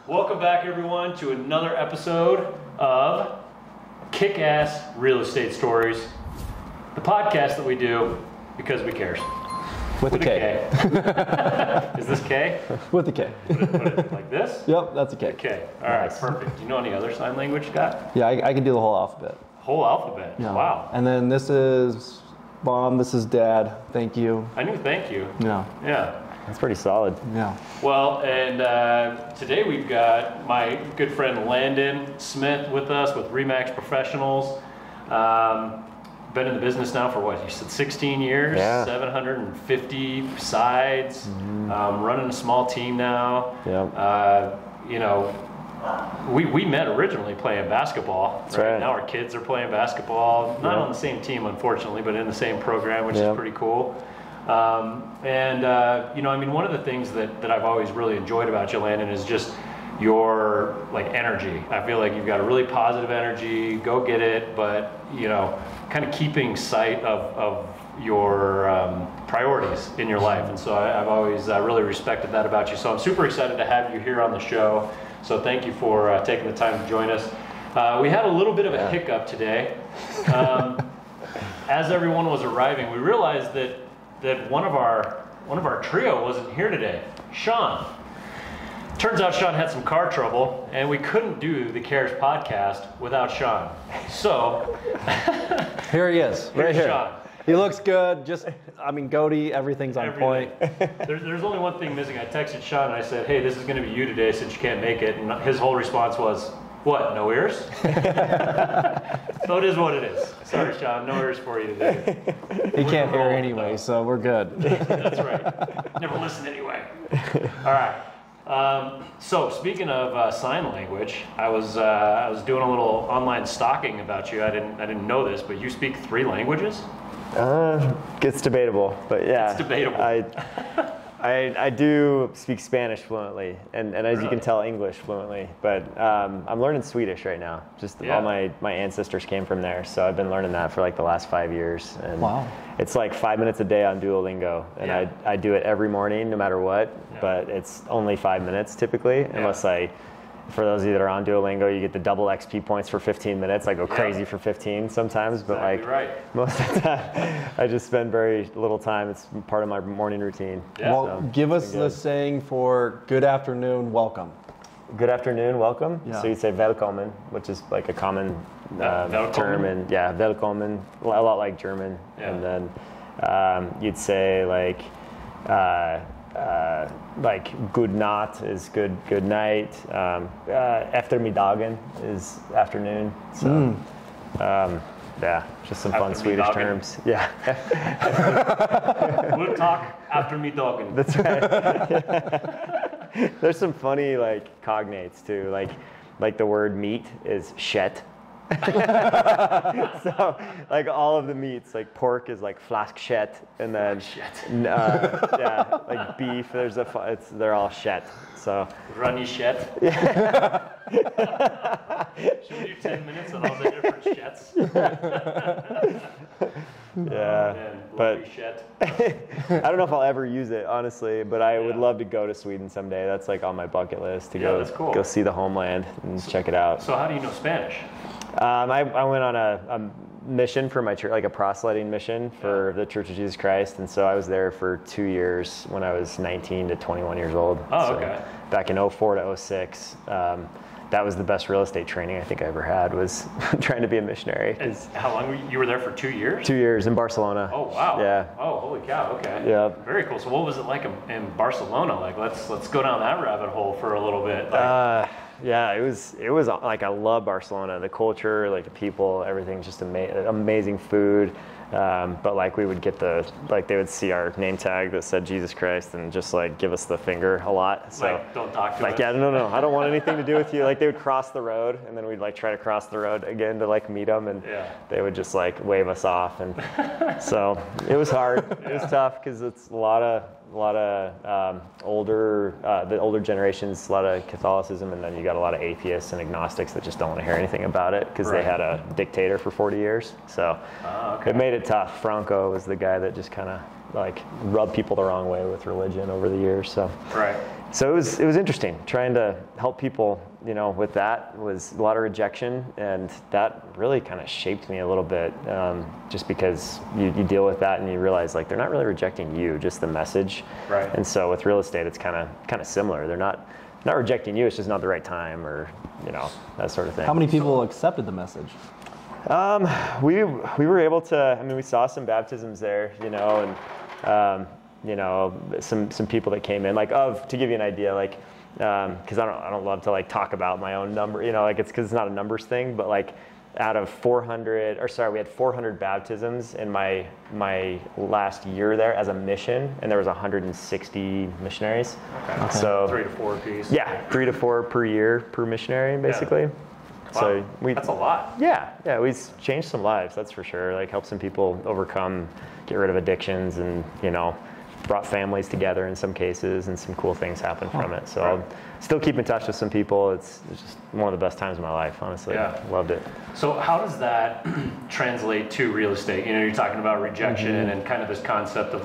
Welcome back, everyone, to another episode of Kick-Ass Real Estate Stories, the podcast that we do because we care. With a K. Is this K? With a K. Put it like this? Yep, that's a K. Okay. All right, perfect. Do you know any other sign language, Scott? Yeah, I can do the whole alphabet. Whole alphabet? Yeah. Wow. And then this is Mom, this is Dad. Thank you. I knew thank you. Yeah. Yeah. That's pretty solid. Yeah. Well, and today we've got my good friend Landin Smith with us with Remax Professionals. Been in the business now for what, you said 16 years? Yeah. 750 sides, running a small team now. Yep. You know, we met originally playing basketball. That's right. Now our kids are playing basketball, not on the same team unfortunately, but in the same program, which is pretty cool. You know, I mean, one of the things that I've always really enjoyed about you, Landin, is just your like energy. I feel like you've got a really positive energy, go get it, but you know, kind of keeping sight of your priorities in your life. And so I've always really respected that about you. So I'm super excited to have you here on the show. So thank you for taking the time to join us. We had a little bit of a hiccup today. As everyone was arriving, we realized that one of our trio wasn't here today, Sean. Turns out Sean had some car trouble, and we couldn't do the Cares podcast without Sean. So Here he is, right here. Sean. He looks good. Goatee, everything's on point. There's only one thing missing. I texted Sean and I said, hey, this is going to be you today since you can't make it. And his whole response was, what, no ears? So it is what it is. Sorry, Sean, no ears for you today. He can't hear anyway, so we're good. That's right. Never listen anyway. All right. So speaking of sign language, I was doing a little online stalking about you. I didn't know this, but you speak 3 languages? It's debatable, but yeah. It's debatable. I do speak Spanish fluently, and as you can tell, English fluently. But I'm learning Swedish right now. All my ancestors came from there, so I've been learning that for like the last 5 years. And wow. It's like 5 minutes a day on Duolingo, and I do it every morning, no matter what. Yeah. But it's only 5 minutes typically, unless for those of you that are on Duolingo, you get the double XP points for 15 minutes. I go crazy for 15 sometimes, but most of the time, I just spend very little time. It's part of my morning routine. Yeah. Well, give us the saying for good afternoon, welcome. Good afternoon, welcome. Yeah. So you'd say velkommen, which is like a common term, and velkommen, a lot like German. Yeah. And then you'd say like good nacht is good night. Eftermiddagen is afternoon. So just some fun Swedish terms. Yeah. We'll talk after middagen. That's right. There's some funny like cognates too. Like the word meat is kött. So like all of the meats, like pork is like fläskkött, and then like beef, they're all kött. So runny kött. Should we do 10 minutes on all the different kjöts? But I don't know if I'll ever use it, honestly, but I would love to go to Sweden someday. That's like on my bucket list to go see the homeland and check it out. So how do you know Spanish? I went on a mission for my church, like a proselyting mission for the Church of Jesus Christ, and so I was there for 2 years when I was 19 to 21 years old. Oh, okay. Back in 04 to 06. That was the best real estate training I think I ever had, was trying to be a missionary. And how long you were there for 2 years? 2 years in Barcelona. Oh, wow. Yeah. Oh, holy cow. Okay. Yeah. Very cool. So what was it like in Barcelona? Like, let's go down that rabbit hole for a little bit. Yeah, it was like, I love Barcelona, the culture, like the people, everything's just amazing food. But like we would get they would see our name tag that said Jesus Christ and just like give us the finger a lot. So like, don't talk to us. Yeah, no, I don't want anything to do with you. Like they would cross the road and then we'd like try to cross the road again to like meet them, and they would just like wave us off. And so it was hard. It was tough because it's a lot of the older generations, a lot of Catholicism, and then you got a lot of atheists and agnostics that just don't want to hear anything about it because they had a dictator for 40 years. So it made it tough. Franco was the guy that just kind of like rub people the wrong way with religion over the years. So right. So it was interesting trying to help people, with that was a lot of rejection, and that really kind of shaped me a little bit, just because you deal with that and you realize like they're not really rejecting you, just the message. Right. And so with real estate, it's kind of similar. They're not rejecting you, it's just not the right time, or that sort of thing. How many people accepted the message? We were able to. I mean, we saw some baptisms there, and some people that came in, to give you an idea, because I don't love to talk about my own number, it's because it's not a numbers thing, but out of 400, we had 400 baptisms in my last year there as a mission, and there was 160 missionaries. Okay. So 3 to 4 apiece. Yeah, 3 to 4 per year per missionary, basically. Yeah. Wow. So that's a lot. Yeah, we changed some lives, that's for sure. Helped some people overcome, get rid of addictions, and brought families together in some cases, and some cool things happened from it. So I'll still keep in touch with some people. It's just one of the best times of my life, honestly. Yeah. Loved it. So how does that translate to real estate? You're talking about rejection and kind of this concept of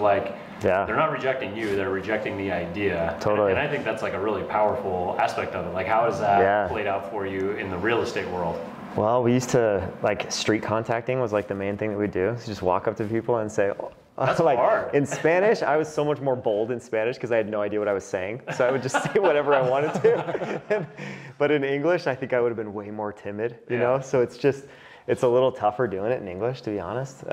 they're not rejecting you, they're rejecting the idea. Totally. And I think that's a really powerful aspect of it. How has that played out for you in the real estate world? Well, we used to, street contacting was the main thing that we do. So just walk up to people and say, that's hard. In Spanish, I was so much more bold in Spanish because I had no idea what I was saying. So I would just say whatever I wanted to. But in English, I think I would have been way more timid, you know? So it's a little tougher doing it in English, to be honest.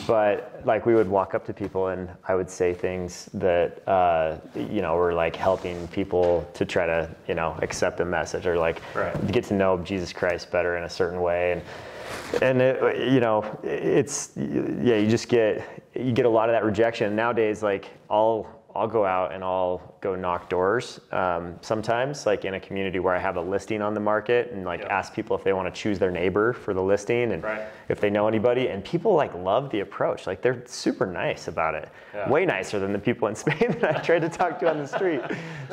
But we would walk up to people and I would say things that, were helping people to try to, accept a message, or get to know Jesus Christ better in a certain way. And you just get a lot of that rejection. Nowadays, I'll go out and I'll go knock doors. Sometimes, in a community where I have a listing on the market, and ask people if they want to choose their neighbor for the listing, and if they know anybody. And people love the approach. They're super nice about it. Yeah. Way nicer than the people in Spain that I tried to talk to on the street.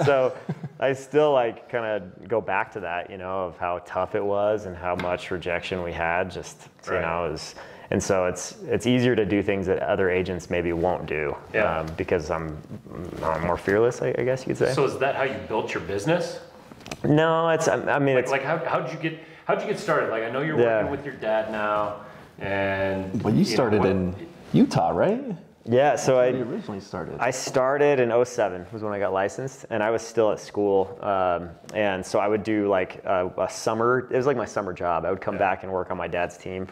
So I still kind of go back to that, of how tough it was and how much rejection we had. And so it's easier to do things that other agents maybe won't do, because I'm more fearless, I guess you could say. So is that how you built your business? No, it's how'd you get started? I know you're working with your dad now, and you started in Utah, right? Yeah, so I originally started. I started in 2007 was when I got licensed, and I was still at school, and so I would do a summer. It was my summer job. I would come back and work on my dad's team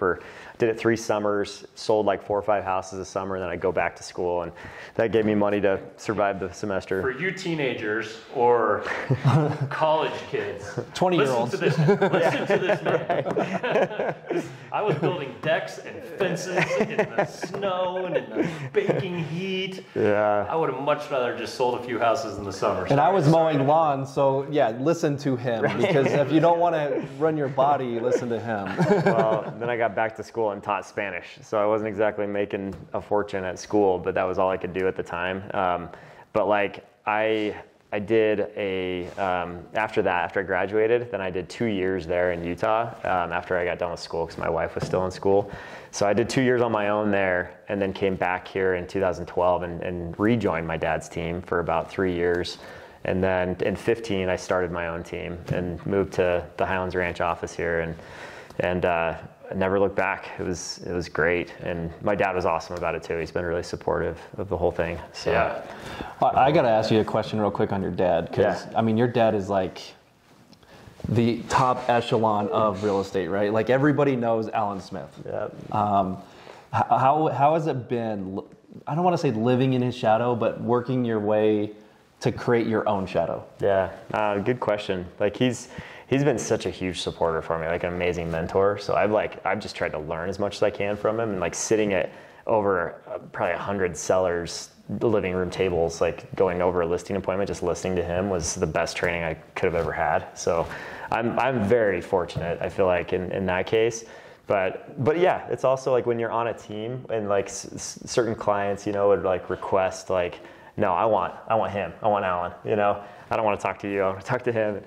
did it 3 summers, sold 4 or 5 houses a summer, and then I'd go back to school, and that gave me money to survive the semester. For you teenagers or college kids, 20-year-olds, listen to this man. I was building decks and fences in the snow and in the baking heat. Yeah. I would have much rather just sold a few houses in the summer. And I was mowing lawns, so listen to him, because if you don't want to run your body, listen to him. Well, then I got back to school and taught Spanish, so I wasn't exactly making a fortune at school, but that was all I could do at the time. But I did after I graduated, then I did 2 years there in Utah after I got done with school, because my wife was still in school. So I did 2 years on my own there, and then came back here in 2012 and rejoined my dad's team for about 3 years. And then in 2015, I started my own team and moved to the Highlands Ranch office here, and I never looked back. It was great, and my dad was awesome about it too. He's been really supportive of the whole thing. So. Yeah. I got to ask you a question real quick on your dad, because your dad is the top echelon of real estate, right? Everybody knows Alan Smith. Yeah. How has it been? I don't want to say living in his shadow, but working your way to create your own shadow. Yeah. Good question. He's been such a huge supporter for me, an amazing mentor. So I've just tried to learn as much as I can from him, and sitting at over probably 100 sellers' living room tables, going over a listing appointment, just listening to him was the best training I could have ever had. So I'm very fortunate, I feel in that case. But yeah, it's also when you're on a team and certain clients, would request no, I want him, I want Alan, I don't want to talk to you, I want to talk to him.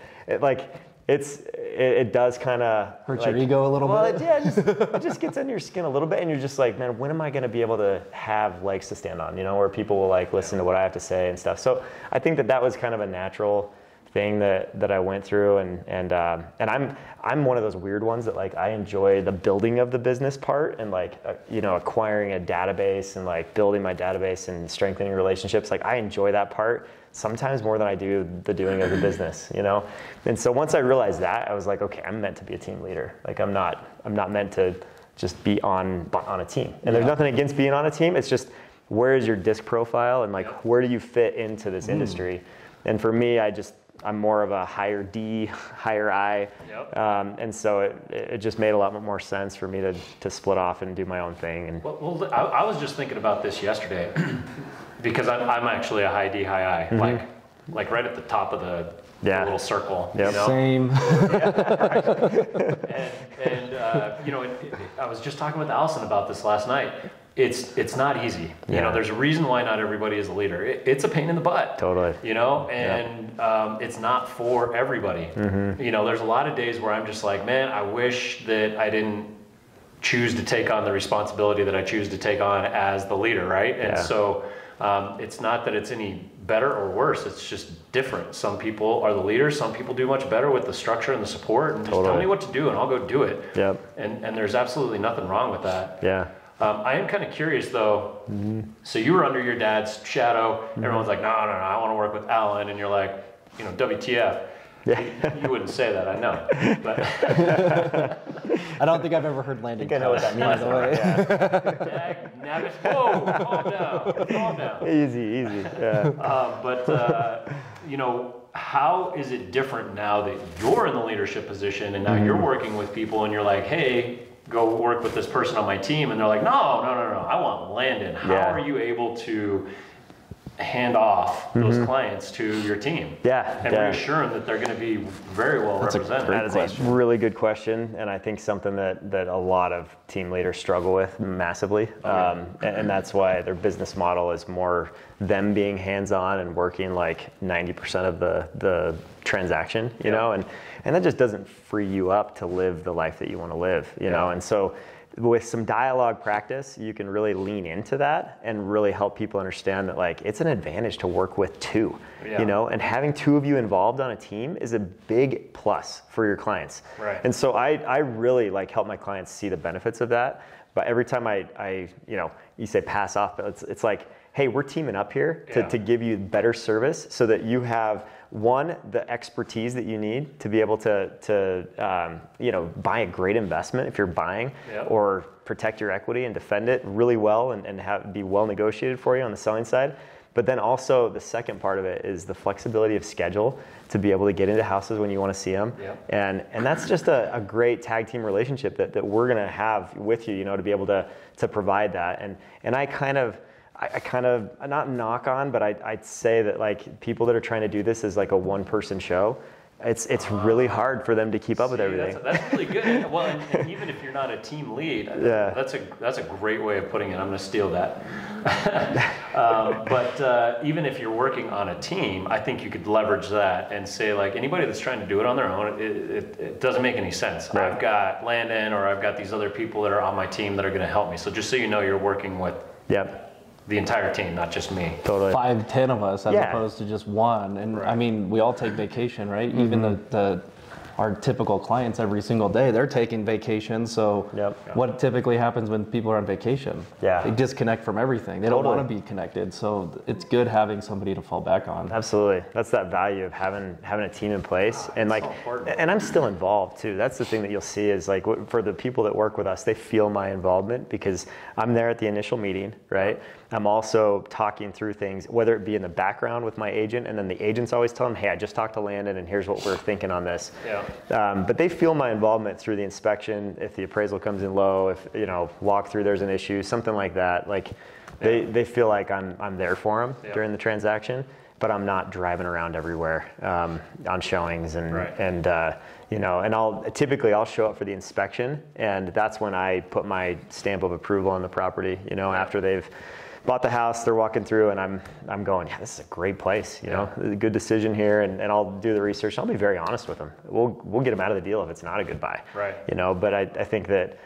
it does kind of hurt your ego a little bit. It just gets under your skin a little bit, and you're just like, man, when am I going to be able to have legs to stand on? Where people will like listen to what I have to say and stuff. So I think that was kind of a natural thing that I went through, and I'm one of those weird ones that like I enjoy the building of the business part and like acquiring a database and like building my database and strengthening relationships. Like I enjoy that part sometimes more than I do the doing of the business, And so once I realized that, I was like, okay, I'm meant to be a team leader. Like I'm not meant to just be on a team. And there's nothing against being on a team. It's just, where is your disc profile and like where do you fit into this industry? And for me, I'm more of a higher D, higher I, and so it just made a lot more sense for me to split off and do my own thing. And well, I was just thinking about this yesterday because I'm actually a high D, high I, like right at the top of the little circle. Yep. Same. I was just talking with Allison about this last night. It's not easy. There's a reason why not everybody is a leader. It's a pain in the butt. Totally. It's not for everybody. There's a lot of days where I'm just like, man, I wish that I didn't choose to take on the responsibility that I choose to take on as the leader, right? And so it's not that it's any better or worse. It's just different. Some people are the leaders. Some people do much better with the structure and the support and just tell me what to do and I'll go do it. Yep. And there's absolutely nothing wrong with that. Yeah. I am kind of curious though. So you were under your dad's shadow. Everyone's like, no, I want to work with Alan. And you're like, WTF. Yeah. You wouldn't say that, I know. But I don't think I've ever heard Landin. I know what that means. Whoa, calm down. Easy. Yeah. How is it different now that you're in the leadership position and now you're working with people and you're like, hey, go work with this person on my team, and they're like, no, I want Landin. How are you able to hand off those clients to your team? And reassure them that they're going to be very well represented? That is a really good question, and I think something that a lot of team leaders struggle with massively. And that's why their business model is more them being hands-on and working like 90% of the transaction, you know, and that just doesn't free you up to live the life that you want to live, you know. And so with some dialogue practice, you can really lean into that and really help people understand that like it's an advantage to work with two, you know, and having two of you involved on a team is a big plus for your clients. And so I really like help my clients see the benefits of that. But every time I you say pass off, but it's like, hey, we're teaming up here to give you better service so that you have the expertise that you need to be able to buy a great investment if you're buying or protect your equity and defend it really well and be well negotiated for you on the selling side. But then also the second part of it is the flexibility of schedule to be able to get into houses when you want to see them. And that's just a great tag team relationship that we're going to have with you, to be able to provide that. And I kind of not knock on, but I'd say that like people that are trying to do this as like a one-person show, it's really hard for them to keep up with everything. That's really good. Well, and even if you're not a team lead, that's a great way of putting it. I'm going to steal that. But even if you're working on a team, I think you could leverage that and say like anybody that's trying to do it on their own, it doesn't make any sense. I've got Landin or I've got these other people that are on my team that are going to help me. So just so you know, you're working with the entire team, not just me. Totally. 5-10 of us as opposed to just one. And I mean, we all take vacation, right? Even our typical clients every single day, they're taking vacation. So what typically happens when people are on vacation? They disconnect from everything. They don't want to be connected. So it's good having somebody to fall back on. Absolutely. That's that value of having a team in place. And like, and I'm still involved too. That's the thing that you'll see is like for the people that work with us, they feel my involvement because I'm there at the initial meeting, right? I'm also talking through things, whether it be in the background with my agent, and then the agents always tell them, hey, I just talked to Landin and here's what we're thinking on this. But they feel my involvement through the inspection, if the appraisal comes in low, if, walk through there's an issue, something like that. Like they feel like I'm there for them during the transaction, but I'm not driving around everywhere on showings and I'll show up for the inspection, and that's when I put my stamp of approval on the property, after they've bought the house, they're walking through, and I'm going, yeah, this is a great place, you know, a good decision here, and I'll do the research. I'll be very honest with them. We'll get them out of the deal if it's not a good buy. Right. You know, but I think that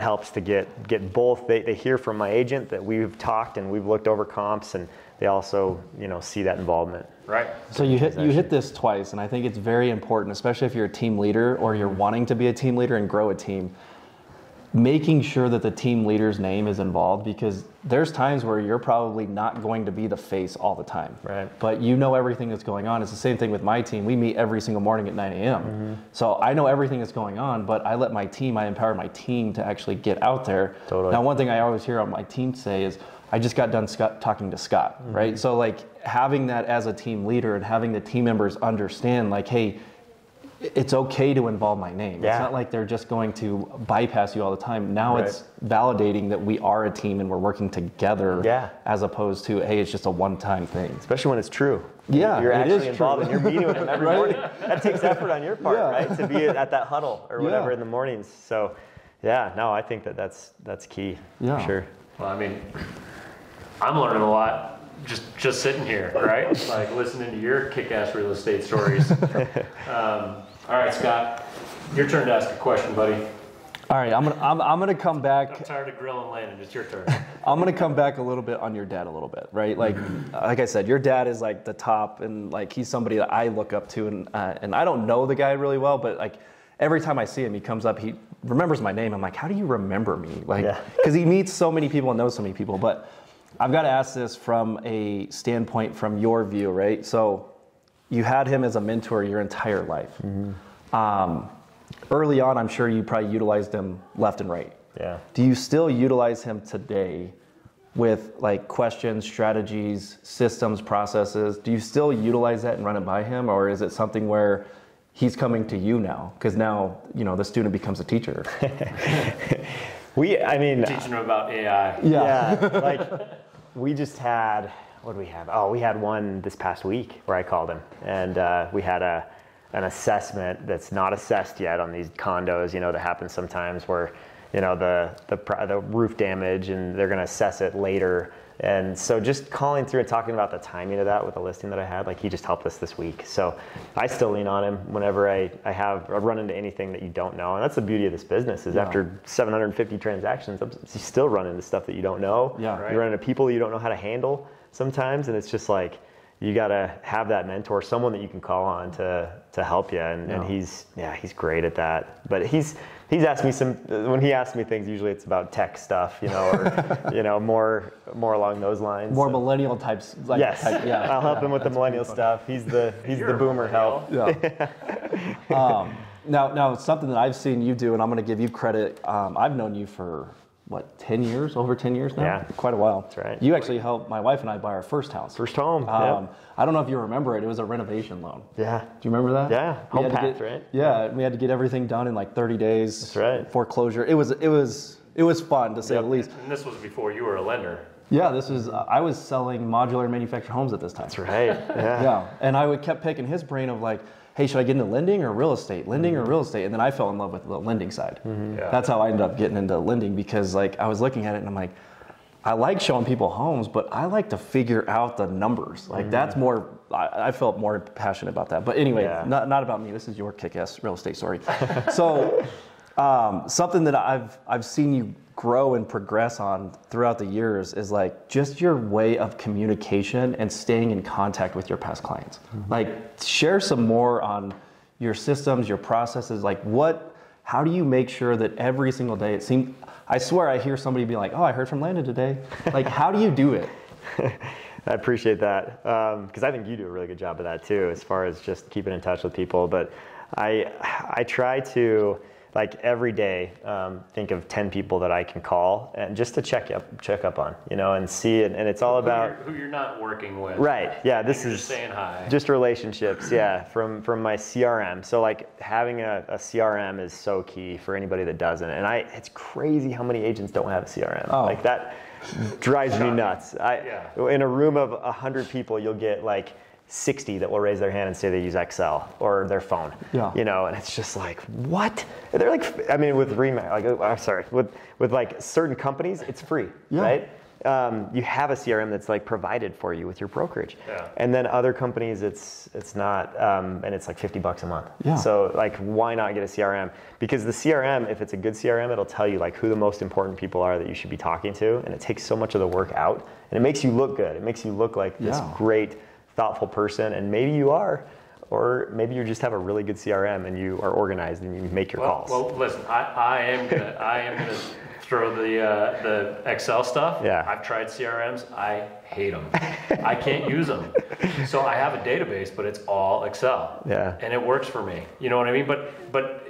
helps to get both. They hear from my agent that we've talked and we've looked over comps, and they also, you know, see that involvement. Right. So you hit this twice, and I think it's very important, especially if you're a team leader or you're wanting to be a team leader and grow a team, making sure that the team leader's name is involved, because there's times where you're probably not going to be the face all the time. Right. But you know everything that's going on. It's the same thing with my team. We meet every single morning at 9 a.m. So I know everything that's going on, but I empower my team to actually get out there. Totally. Now, one thing I always hear on my team say is, I just got done talking to Scott, right? So like having that as a team leader and having the team members understand, like, hey, it's okay to involve my name. Yeah. It's not like they're just going to bypass you all the time. Now it's validating that we are a team and we're working together, as opposed to, hey, it's just a one-time thing. Especially when it's true. Yeah, you're it actually is involved true. and you're meeting with them every morning. That takes effort on your part, right? To be at that huddle or whatever in the mornings. So, yeah, no, I think that's key. For sure. Well, I mean, I'm learning a lot just sitting here, right? Like listening to your kick-ass real estate stories. All right, Scott, your turn to ask a question, buddy. All right, I'm gonna come back. I'm tired of grilling Landin. It's your turn. I'm gonna come back a little bit on your dad a little bit, right? Like I said, your dad is like the top, and like he's somebody that I look up to, and I don't know the guy really well, but like every time I see him, he comes up, he remembers my name. I'm like, how do you remember me? Like, because he meets so many people and knows so many people. But I've got to ask this from a standpoint from your view, right? So you had him as a mentor your entire life. Early on, I'm sure you probably utilized him left and right. Yeah. Do you still utilize him today with like questions, strategies, systems, processes? Do you still utilize that and run it by him? Or is it something where he's coming to you now? Because now, you know, the student becomes a teacher. Teaching them about AI. Like we just had, what did we have? Oh, we had one this past week where I called him, and we had an assessment that's not assessed yet on these condos, you know, that happens sometimes where, you know, the roof damage, and they're going to assess it later. And so just calling through and talking about the timing of that with the listing that I had, like he just helped us this week. So I still lean on him whenever I run into anything that you don't know. And that's the beauty of this business is after 750 transactions, you still run into stuff that you don't know. Yeah. You run into people you don't know how to handle sometimes. And it's just like, you got to have that mentor, someone that you can call on to help you. And he's great at that. But he's asked me when he asks me things, usually it's about tech stuff, you know, or, you know, more along those lines. More millennial types. Like, yes. I'll help him with the millennial stuff. He's the boomer help. Yeah. Now something that I've seen you do, and I'm going to give you credit. I've known you for what, 10 years? Over 10 years now? Yeah. Quite a while. That's right. You actually helped my wife and I buy our first house. First home. I don't know if you remember it. It was a renovation loan. Yeah. Do you remember that? Yeah. Home path, right? Yeah. We had to get everything done in like 30 days. That's right. Foreclosure. It was fun, to say the least. And this was before you were a lender. Yeah, this is. I was selling modular manufactured homes at this time. That's right. Yeah. Yeah, and I kept picking his brain of like, hey, should I get into lending or real estate? Lending or real estate? And then I fell in love with the lending side. Yeah. That's how I ended up getting into lending, because like I was looking at it and I'm like, I like showing people homes, but I like to figure out the numbers. Like that's more, I felt more passionate about that. But anyway, not about me. This is your kick-ass real estate story. So something that I've seen you grow and progress on throughout the years is like just your way of communication and staying in contact with your past clients. Like share some more on your systems, your processes, like how do you make sure that every single day it seems, I swear I hear somebody be like, oh, I heard from Landin today. Like, how do you do it? I appreciate that, because I think you do a really good job of that too, as far as just keeping in touch with people. But I try to, like every day, think of 10 people that I can call and just to check up on, you know, and see it. And it's all about who you're not working with. Right. Yeah. This is just saying hi. Just relationships. Yeah. From my CRM. So like having a CRM is so key for anybody that doesn't. And it's crazy how many agents don't have a CRM. Oh. Like that drives me nuts. In a room of 100 people, you'll get like 60 that will raise their hand and say they use Excel or their phone. Yeah. You know, and it's just like, what? And they're like, I mean, with like, I'm sorry, with like certain companies, it's free, right? you have a CRM that's like provided for you with your brokerage. Yeah. And then other companies, it's not, and it's like $50 a month. Yeah. So like, why not get a CRM? Because the CRM, if it's a good CRM, it'll tell you like who the most important people are that you should be talking to, and it takes so much of the work out, and it makes you look good. It makes you look like this great, thoughtful person, and maybe you are. Or maybe you just have a really good CRM and you are organized and you make your calls. Well, listen, I am gonna throw the Excel stuff. Yeah. I've tried CRMs. I hate them. I can't use them. So I have a database, but it's all Excel. Yeah. And it works for me. You know what I mean? But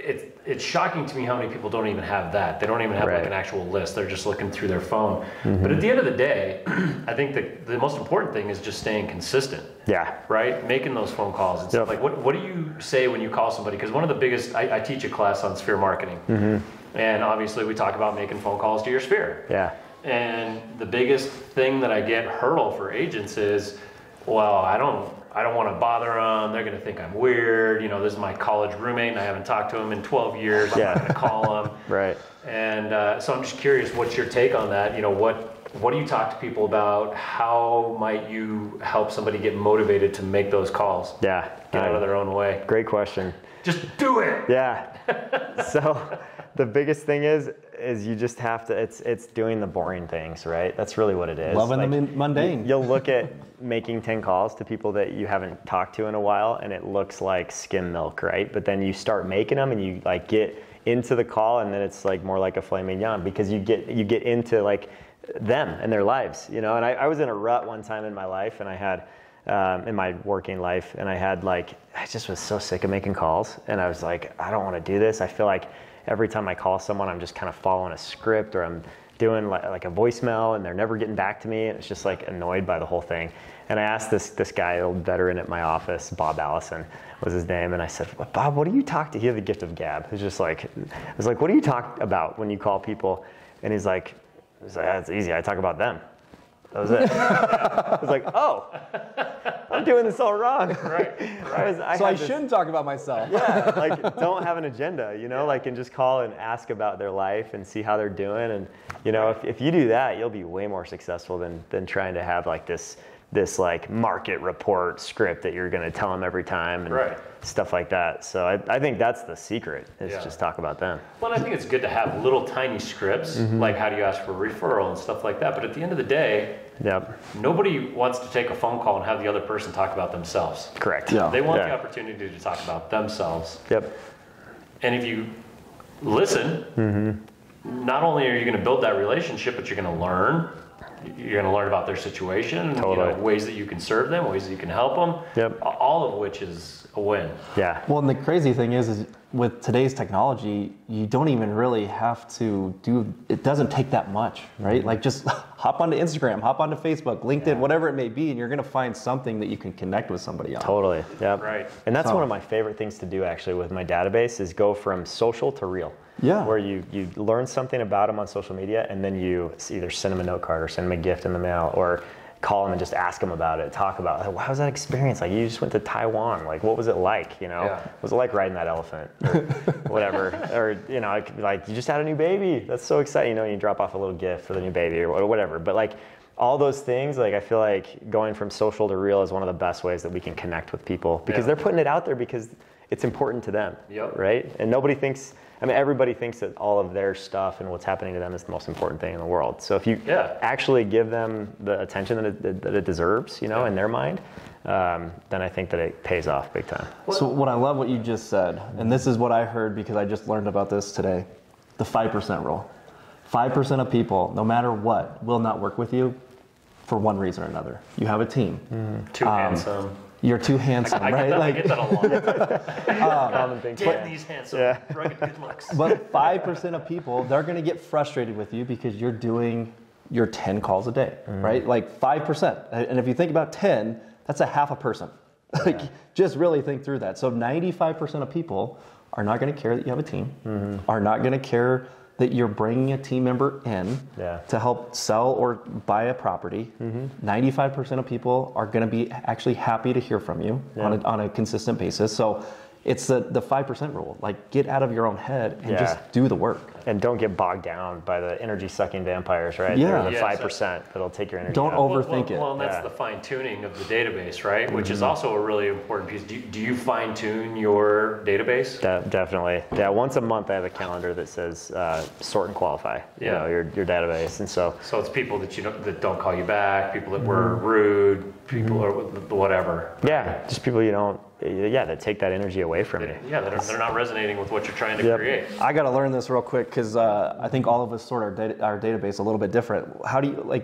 it's shocking to me how many people don't even have that. They don't even have like an actual list. They're just looking through their phone. But at the end of the day, I think the most important thing is just staying consistent. Yeah. Right? Making those phone calls. It's like, what do you say when you call somebody? Because one of the biggest, I teach a class on sphere marketing. And obviously we talk about making phone calls to your sphere. Yeah. And the biggest thing that I get hurdle for agents is, well, I don't want to bother them. They're going to think I'm weird. You know, this is my college roommate and I haven't talked to him in 12 years. I'm not going to call him. Right. And so I'm just curious, what's your take on that? You know, what do you talk to people about? How might you help somebody get motivated to make those calls? Yeah. Get out of their own way. Great question. Just do it. Yeah. So the biggest thing is you just have to, it's doing the boring things, right? That's really what it is. Loving the mundane. You'll look at making 10 calls to people that you haven't talked to in a while and it looks like skim milk, right? But then you start making them and you like get into the call and then it's like more like a filet mignon because you get into like them and their lives, you know? And I was in a rut one time in my life and I had, in my working life, and I had like, I just was so sick of making calls and I was like, I don't want to do this. I feel like every time I call someone, I'm just kind of following a script or I'm doing like a voicemail and they're never getting back to me. And it's just like annoyed by the whole thing. And I asked this guy, old veteran at my office, Bob Allison was his name. And I said, Bob, what do you talk to? He had the gift of gab. It's just like, I was like, what do you talk about when you call people? And he's like, that's easy. I talk about them. That was it. I was like, oh, I'm doing this all wrong. Right. I shouldn't talk about myself. Yeah, like don't have an agenda, you know, like and just call and ask about their life and see how they're doing. And, you know, if you do that, you'll be way more successful than trying to have like this like market report script that you're going to tell them every time and stuff like that. So I think that's the secret is just talk about them. Well, I think it's good to have little tiny scripts, like how do you ask for a referral and stuff like that. But at the end of the day, nobody wants to take a phone call and have the other person talk about themselves. Correct. Yeah. They want the opportunity to talk about themselves. Yep. And if you listen, not only are you going to build that relationship, but you're going to learn. You're going to learn about their situation, you know, ways that you can serve them, ways that you can help them. Yep. All of which is a win. Yeah. Well, and the crazy thing is with today's technology, you don't even really have to it doesn't take that much, right? Like just hop onto Instagram, hop onto Facebook, LinkedIn, whatever it may be, and you're going to find something that you can connect with somebody on. Totally. Yep. Right. And that's one of my favorite things to do actually with my database is go from social to real. Yeah. Where you learn something about them on social media and then you either send them a note card or send them a gift in the mail or call them and just ask them about it, talk about it. How was that experience? Like you just went to Taiwan. Like what was it like? You know, what was it like riding that elephant or whatever? Or, you know, like you just had a new baby. That's so exciting. You know, you drop off a little gift for the new baby or whatever. But like all those things, like I feel like going from social to real is one of the best ways that we can connect with people because they're putting it out there because it's important to them. Right. And everybody thinks that all of their stuff and what's happening to them is the most important thing in the world. So if you actually give them the attention that it deserves, you know, in their mind, then I think that it pays off big time. So what I love what you just said, and this is what I heard because I just learned about this today, the 5% rule. 5% of people, no matter what, will not work with you for one reason or another. You have a team. Too handsome. You're too handsome, right? I get that a lot. Common thing. Damn these handsome, rugged good looks. But 5% of people, they're going to get frustrated with you because you're doing your 10 calls a day, right? Like 5%. And if you think about 10, that's a half a person. Like, just really think through that. So 95% of people are not going to care that you have a team, are not going to care that you're bringing a team member in to help sell or buy a property. 95% of people are going to be actually happy to hear from you on a consistent basis. So it's the 5% rule. Like, get out of your own head and just do the work. And don't get bogged down by the energy-sucking vampires, right? Yeah. They're the 5% that'll take your energy. Don't overthink it. Well, and that's the fine-tuning of the database, right? Which is also a really important piece. Do you fine-tune your database? Definitely. Yeah, once a month I have a calendar that says sort and qualify, your database. And so it's people that that don't call you back, people that were rude, people or whatever. Yeah, just people you don't, that take that energy away from you. Yeah, they're not resonating with what you're trying to create. I got to learn this real quick because I think all of us sort our database a little bit different. How do you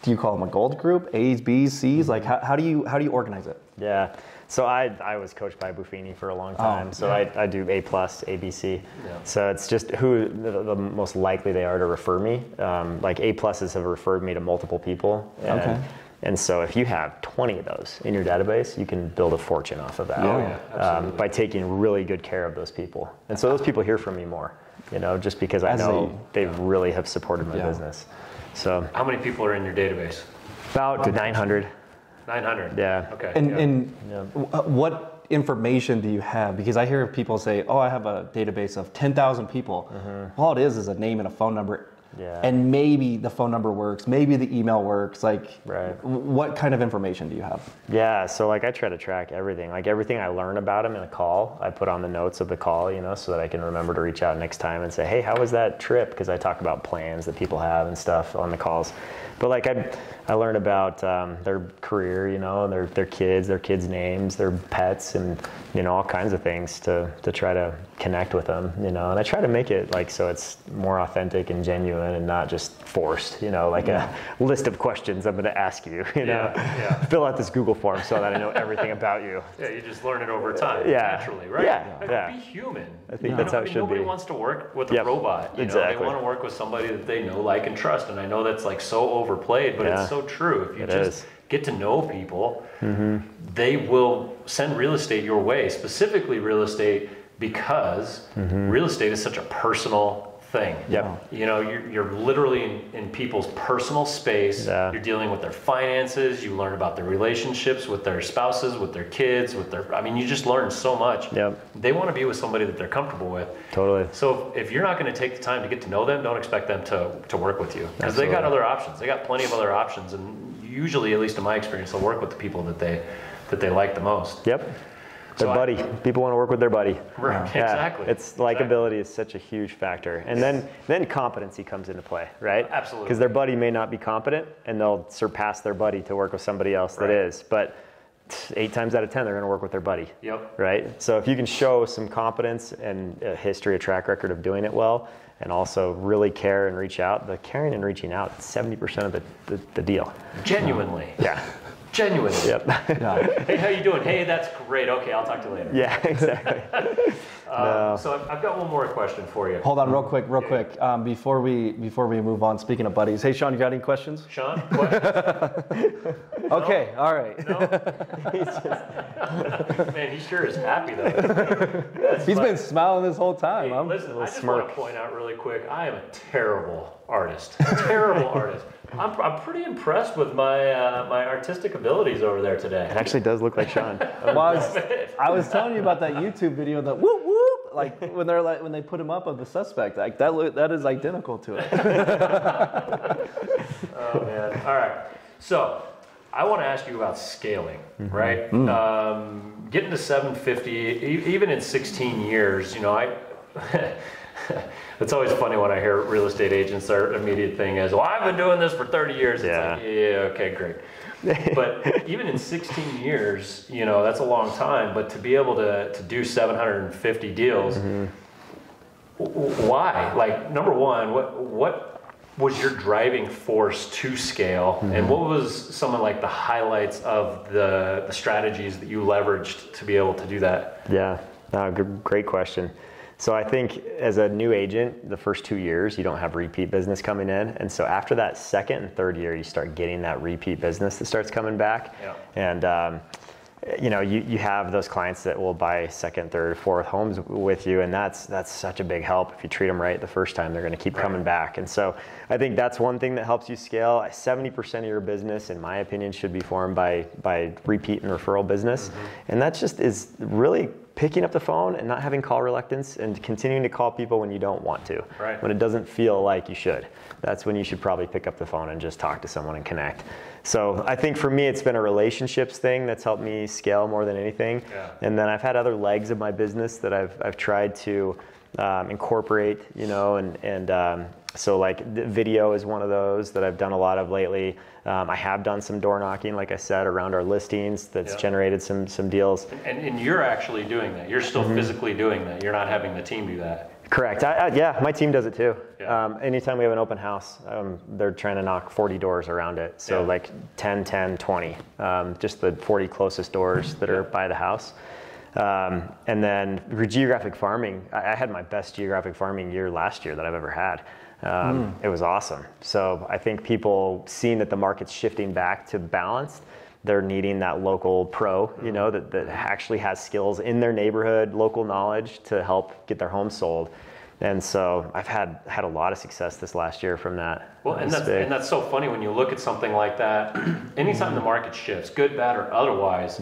do you call them a gold group, A's, B's, C's? Like how do you organize it? Yeah, so I was coached by Buffini for a long time, I do A+, A, B, C. Yeah. So it's just who the most likely they are to refer me. Like A+'s have referred me to multiple people. And so if you have 20 of those in your database, you can build a fortune off of that by taking really good care of those people. And so those people hear from me more, just because I know they really have supported my business. So how many people are in your database? About 900. 900. Yeah. Okay. And what information do you have? Because I hear people say, "Oh, I have a database of 10,000 people." All it is a name and a phone number. Yeah. And maybe the phone number works, maybe the email works. What kind of information do you have? Yeah, so I try to track everything. Everything I learn about them in a call, I put on the notes of the call, so that I can remember to reach out next time and say, hey, how was that trip? Because I talk about plans that people have and stuff on the calls. But I learn about their career, their kids' names, their pets, and all kinds of things to try to connect with them, and I try to make it so it's more authentic and genuine and not just forced, a list of questions I'm going to ask you, fill out this Google form so that I know everything about you. Yeah, you just learn it over time, naturally, right? Yeah. Be human. I think that's how it should be. Nobody wants to work with a robot. They want to work with somebody that they know, like, and trust. And I know that's so overplayed, but it's so true. If you just get to know people, they will send real estate your way, specifically real estate, because real estate is such a personal thing. Yep. You're literally in people's personal space. Yeah. You're dealing with their finances. You learn about their relationships with their spouses, with their kids, you just learn so much. Yep. They want to be with somebody that they're comfortable with. Totally. So if you're not going to take the time to get to know them, don't expect them to work with you, because they got other options. They got plenty of other options, and usually, at least in my experience, they'll work with the people that they like the most. Yep. Their buddy. People want to work with their buddy. Right. Exactly. It's likability is such a huge factor. And then competency comes into play, right? Absolutely. Because their buddy may not be competent, and they'll surpass their buddy to work with somebody else that is. But 8 times out of 10, they're going to work with their buddy. Yep. Right? So if you can show some competence and a history, a track record of doing it well, and also really care and reach out, the caring and reaching out, 70% of the deal. Genuinely. Yeah. Genuinely. Yep. Hey, how you doing? Hey, that's great. Okay, I'll talk to you later. Yeah, exactly. So I've got one more question for you. Hold on, real quick. Before we move on, speaking of buddies, hey Sean, you got any questions? Sean, questions? Okay, all right. No. Man, he sure is happy though. He's been smiling this whole time. Hey, listen, I just want to point out really quick, I am a terrible artist. Terrible artist. I'm pretty impressed with my my artistic abilities over there today. It actually does look like Sean. I was telling you about that YouTube video, that whoop whoop, when they put him up of the suspect, that is identical to it. Oh man! All right, so I want to ask you about scaling, right? Getting to 750, even in 16 years, It's always funny when I hear real estate agents, their immediate thing is, well, I've been doing this for 30 years. It's okay, great. But even in 16 years, that's a long time. But to be able to do 750 deals, why? Number one, what was your driving force to scale? And what was some of the highlights of the strategies that you leveraged to be able to do that? Yeah, great question. So I think as a new agent, the first 2 years, you don't have repeat business coming in. And so after that second and third year, you start getting that repeat business that starts coming back. Yeah. And, you have those clients that will buy second, third, fourth homes with you. And that's such a big help. If you treat them right the first time, they're going to keep coming back. And so I think that's one thing that helps you scale. 70% of your business, in my opinion, should be formed by repeat and referral business. And that just is really picking up the phone and not having call reluctance and continuing to call people when you don't want to, right. when it doesn't feel like you should. That's when you should probably pick up the phone and just talk to someone and connect. So I think for me, it's been a relationships thing that's helped me scale more than anything. Yeah. And then I've had other legs of my business that I've tried to incorporate, so like video is one of those that I've done a lot of lately. I have done some door knocking, like I said, around our listings that's generated some deals. And you're actually doing that. You're still physically doing that. You're not having the team do that. Correct. Yeah, my team does it too. Yeah. Anytime we have an open house, they're trying to knock 40 doors around it. So like 10, 10, 20, just the 40 closest doors that are by the house. And then geographic farming, I had my best geographic farming year last year that I've ever had. It was awesome. So I think people seeing that the market's shifting back to balanced, they're needing that local pro, that actually has skills in their neighborhood, local knowledge to help get their home sold. And so I've had a lot of success this last year from that. Well, and that's so funny when you look at something like that. Anytime the market shifts, good, bad, or otherwise,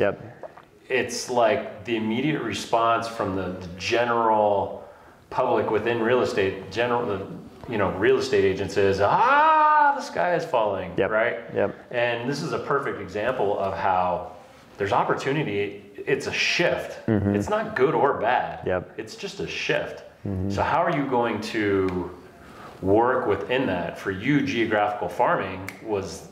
it's like the immediate response from the general public within real estate, real estate agents is, the sky is falling, right? And this is a perfect example of how there's opportunity. It's a shift. It's not good or bad. It's just a shift. So how are you going to work within that? For you, geographical farming was,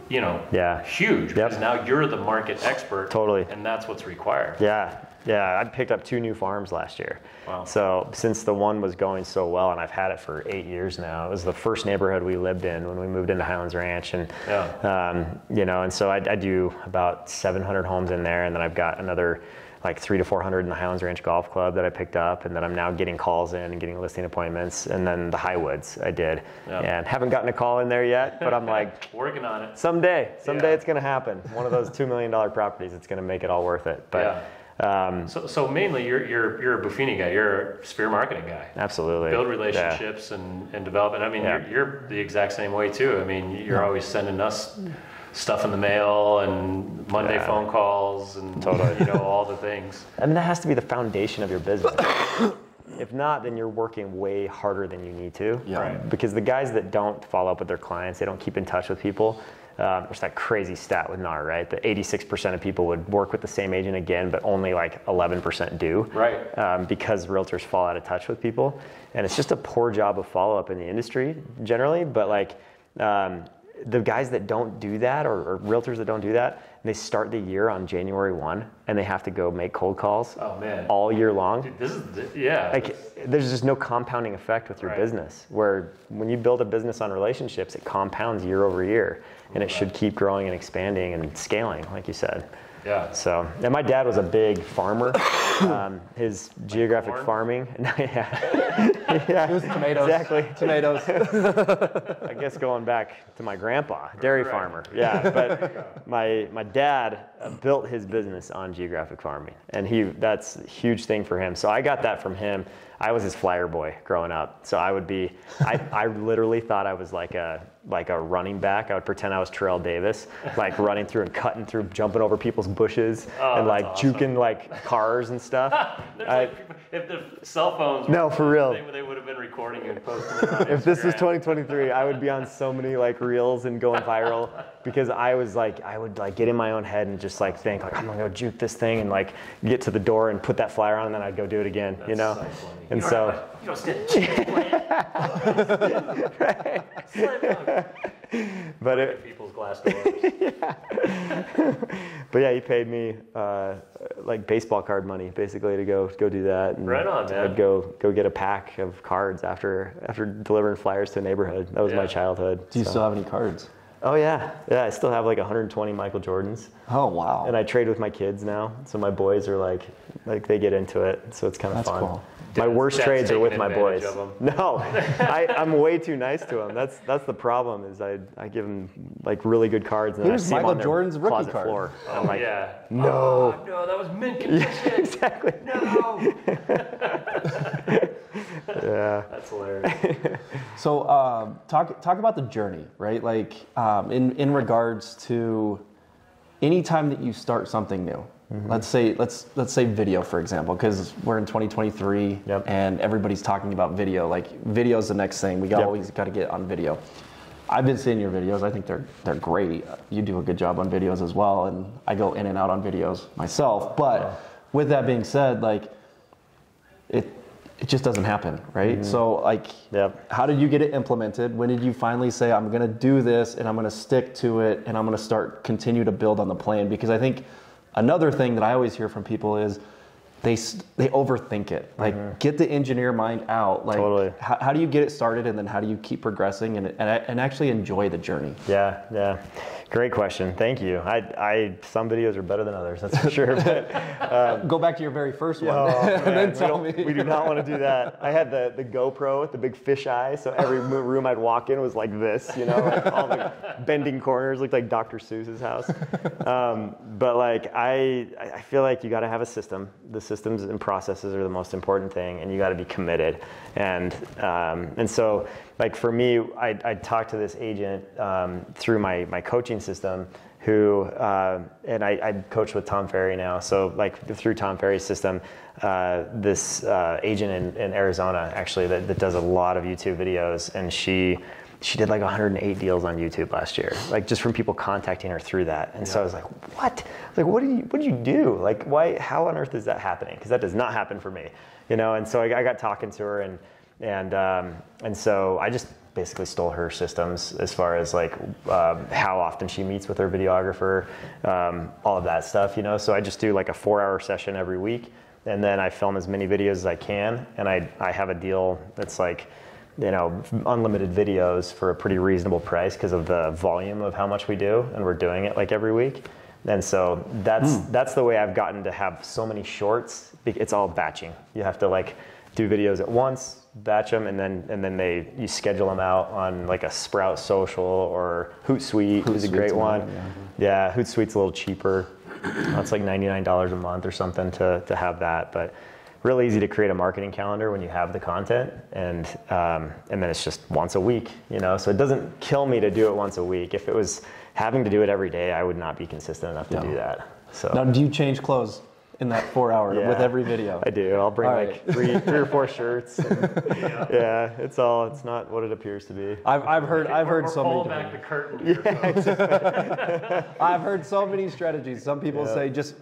huge because now you're the market expert. Totally. And that's what's required. Yeah, I picked up 2 new farms last year. Wow. So since the one was going so well, and I've had it for 8 years now, it was the first neighborhood we lived in when we moved into Highlands Ranch. And, and so I do about 700 homes in there. And then I've got another like 300 to 400 in the Highlands Ranch Golf Club that I picked up. And then I'm now getting calls in and getting listing appointments. And then the Highwoods I did. And haven't gotten a call in there yet, but I'm like, working on it. Someday it's going to happen. One of those $2 million properties, it's going to make it all worth it. But so mainly you're a Buffini guy. You're a sphere marketing guy. Absolutely. Build relationships and develop. And I mean, you're the exact same way too. I mean, you're always sending us stuff in the mail and Monday phone calls and all the things. I mean, that has to be the foundation of your business. If not, then you're working way harder than you need to. Right. Because the guys that don't follow up with their clients, they don't keep in touch with people. There's that crazy stat with NAR, right? That 86% of people would work with the same agent again, but only like 11% do. Right. Because realtors fall out of touch with people. And it's just a poor job of follow-up in the industry generally. But like the guys that don't do that or realtors that don't do that, they start the year on January 1 and they have to go make cold calls all year long. Dude, this is, there's just no compounding effect with your business, where when you build a business on relationships, it compounds year over year, and it should keep growing and expanding and scaling, like you said. Yeah. So, and my dad was a big farmer. His geographic farming. It was tomatoes. Exactly. Tomatoes. I guess going back to my grandpa, dairy farmer. Yeah, but my dad built his business on geographic farming, and that's a huge thing for him. So I got that from him. I was his flyer boy growing up. So I literally thought I was like a running back. I would pretend I was Terrell Davis, like running through and cutting through, jumping over people's bushes and like juking like cars and stuff. If the cell phones no, for real, they would have been recording you and posting it on Instagram. If this was 2023, I would be on so many like reels and going viral, because I would like get in my own head and just like think like, I'm gonna go juke this thing and like get to the door and put that flyer on, and then I'd go do it again. That's so funny. And you don't stand a chance. Right. But people's glass doors. But yeah, he paid me like baseball card money basically to go do that. And right on, man. I'd go get a pack of cards after delivering flyers to a neighborhood. That was my childhood. Do you still have any cards? Oh yeah. I still have like 120 Michael Jordans. Oh wow. And I trade with my kids now, so my boys are like they get into it, so it's kind of fun. Cool. My worst trades are with my boys. No, I'm way too nice to them. That's the problem. Is I give them like really good cards, and then I see them on their Jordan's rookie closet card. floor. Oh, I'm like, no, that was mint condition. Yeah, exactly. No. Yeah, that's hilarious. So talk about the journey, right? Like in regards to anytime that you start something new, let's say video, for example, because we're in 2023 and everybody's talking about video. Like video is the next thing. We always got to get on video. I've been seeing your videos. I think they're great. You do a good job on videos as well, and I go in and out on videos myself. But with that being said, like it just doesn't happen, right? So like, how did you get it implemented? When did you finally say, I'm going to do this and I'm going to stick to it and I'm going to continue to build on the plan? Because I think another thing that I always hear from people is they overthink it. Like get the engineer mind out. Like how do you get it started, and then how do you keep progressing and actually enjoy the journey? Yeah. Great question. Thank you. Some videos are better than others, that's for sure. But, go back to your very first one and then tell me. We do not want to do that. I had the GoPro with the big fish eye, so every room I'd walk in was like this, like all the bending corners looked like Dr. Seuss's house. But like I feel like you got to have a system. The systems and processes are the most important thing, and you got to be committed. And so like for me, I talked to this agent through my coaching system who, and I coach with Tom Ferry now. So like through Tom Ferry's system, this agent in Arizona actually that does a lot of YouTube videos, and she did like 108 deals on YouTube last year, like just from people contacting her through that. And so I was like, what? Like, what do you do? Like, why? How on earth is that happening? Because that does not happen for me, And so I got talking to her, and so I just basically stole her systems as far as like how often she meets with her videographer, all of that stuff, So I just do like a 4-hour session every week, and then I film as many videos as I can, and I have a deal that's like, unlimited videos for a pretty reasonable price because of the volume of how much we do, and we're doing it like every week. And so that's the way I've gotten to have so many shorts. It's all batching. You have to like do videos at once, batch them, and then you schedule them out on like a Sprout Social or Hootsuite is a great one. Yeah, Hootsuite's a little cheaper. It's like $99 a month or something to have that, but really easy to create a marketing calendar when you have the content, and then it's just once a week, So it doesn't kill me to do it once a week. If it was having to do it every day, I would not be consistent enough to do that. So now, do you change clothes in that 4 hour with every video? I do. I'll bring like three or four shirts. It's not what it appears to be. I've heard so many. Pull back the curtain. I've heard so many strategies. Some people say just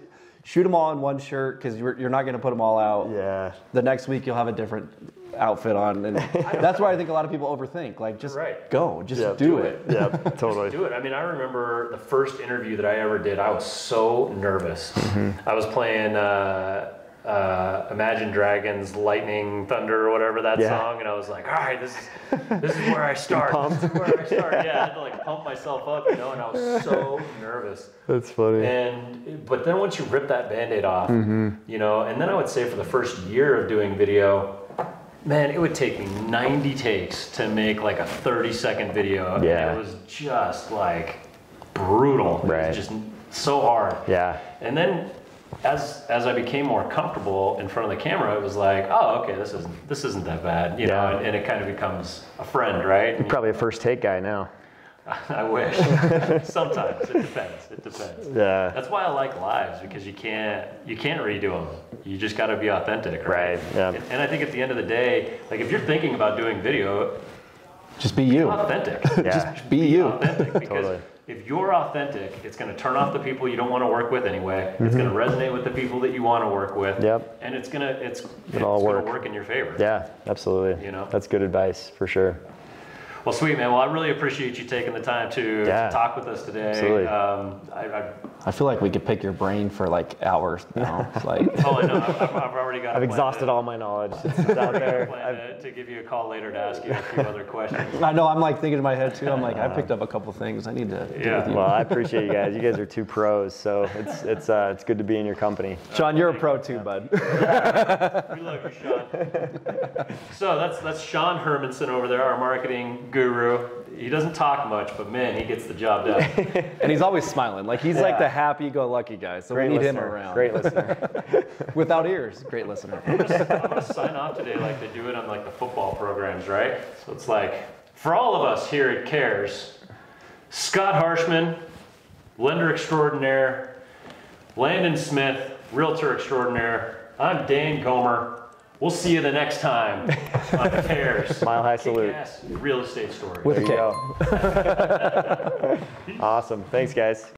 shoot them all in one shirt because you're not going to put them all out. Yeah. The next week you'll have a different outfit on, and that's why I think a lot of people overthink. Like, just go, just do it. Yeah, totally. Just do it. I mean, I remember the first interview that I ever did. I was so nervous. I was playing Imagine Dragons, Lightning, Thunder, or whatever that song, and I was like, all right, this is where I start. This is where I start. Yeah, I had to like pump myself up, and I was so nervous. That's funny. But then once you rip that Band-Aid off, and then I would say for the first year of doing video, man, it would take me 90 takes to make like a 30-second video. Yeah. And it was just like brutal. Right. It was just so hard. Yeah. And then as I became more comfortable in front of the camera, it was like, oh, okay, this isn't that bad, and it kind of becomes a friend, right? You're probably a first take guy now. I wish. Sometimes it depends. Yeah. That's why I like lives, because you can't redo them. You just got to be authentic, right? Yeah. And I think at the end of the day, like if you're thinking about doing video, just be you. Authentic. Just be you. Authentic, because if you're authentic, it's going to turn off the people you don't want to work with anyway. It's going to resonate with the people that you want to work with. Yep. And it's going to work in your favor. Yeah, absolutely. That's good advice for sure. Well, sweet, man. Well, I really appreciate you taking the time to talk with us today. Absolutely. I feel like we could pick your brain for like hours now. Like, oh, I know. I've already got. I've exhausted all my knowledge. It's out there. To give you a call later to ask you a few other questions. I know. I'm like thinking in my head too. I'm like, I picked up a couple things. I need to. Do with you. Well, I appreciate you guys. You guys are two pros, so it's good to be in your company. Sean, you're a pro too, bud. We love you, Sean. So that's Sean Hermanson over there, our marketing guru. He doesn't talk much, but man, he gets the job done. And he's always smiling. Like he's like the happy-go-lucky guy. So great we need listener. him around. Great listener. Without ears, great listener. I'm gonna sign off today like they do it on like the football programs, right? So it's like, for all of us here at Cares, Scott Harshman, lender extraordinaire, Landin Smith, realtor extraordinaire. I'm Dan Gomer. We'll see you the next time on Cares. Mile High Salute. Real estate story. With a K. Awesome. Thanks, guys.